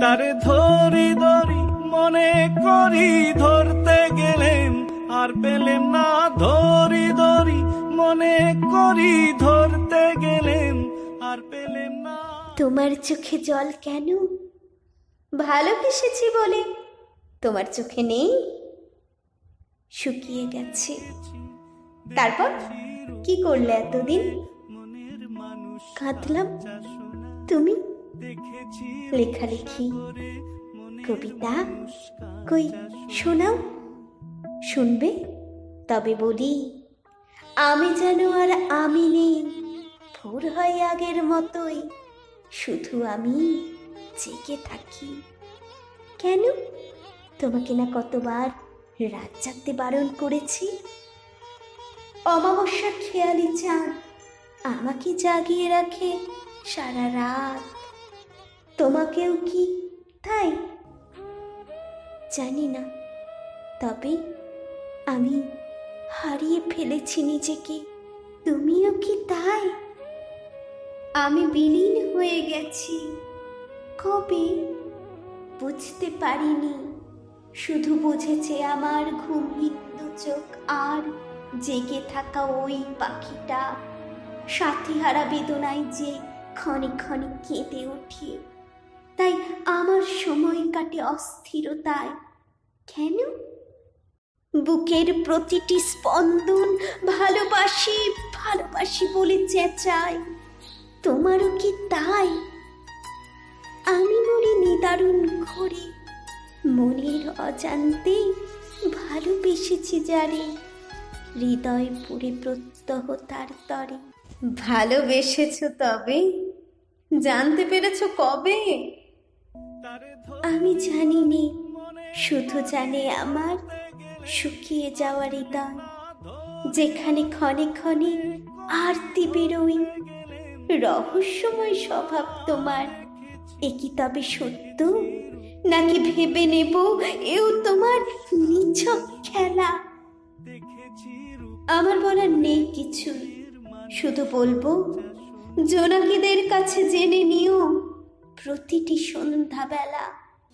তারে ধরি ধরি মনে করি ধরতে গেলেন আর পেলেন না, ধরি ধরি মনে করি ধরতে গেলেন আর পেলেন না। তোমার চোখে জল কেন? ভালোবেসেছি বলে তোমার চোখে নেই? শুকিয়ে গেছে। তারপর কি করলে এতদিন? কাঁদলাম, তুমি লেখালেখি, কবিতা কই শোনাও। শুনবে? তবে বলি, আমি যেন আর আমি নেই, ভোর হয় আগের মতোই, শুধু আমি জেগে থাকি। কেন? তোমাকে না কতবার রাত জাগতে বারণ করেছি? অমাবস্যার খেয়ালি চাঁদ আমাকে জাগিয়ে রাখে সারা রাত। তোমাকেও কি তাই? জানি না, তবে আমি হারিয়ে ফেলেছি নিজেকে। তুমিও কি তাই? আমি বিলীন হয়ে গেছি। কবে? বুঝতে পারিনি, শুধু বুঝেছে আমার ঘুমহীন চোখ আর জেগে থাকা ওই পাখিটা সাথীহারা বেদনায় যে ক্ষণে ক্ষণে কেঁদে ওঠে। তাই আমার সময় কাটে অস্থিরতায়। কেন? বুকের প্রতিটি স্পন্দন ভালোবাসি ভালোবাসি বলে চেঁচায়। তোমারও কি তাই? আমি মরি নিদারুণ ঘরে, মনের অজান্তে ভালোবেসেছি যারে, হৃদয় পুরে প্রত্যহ তার তরে। ভালোবেসেছ তবে? জানতে পেরেছ কবে? আমি জানিনি, শুধু জানে আমার শুকিয়ে যাওয়া হৃদয়, যেখানে ক্ষণে ক্ষণে আরতি বেরোই। রহস্যময় স্বভাব তোমার, এ কি তবে সত্য, নাকি ভেবে নেব এও তোমার নিছক খেলা? আমার বলার নেই কিছু, শুধু বলবো জোনাকিদের কাছে জেনে নিও প্রতিটি সন্ধ্যাবেলা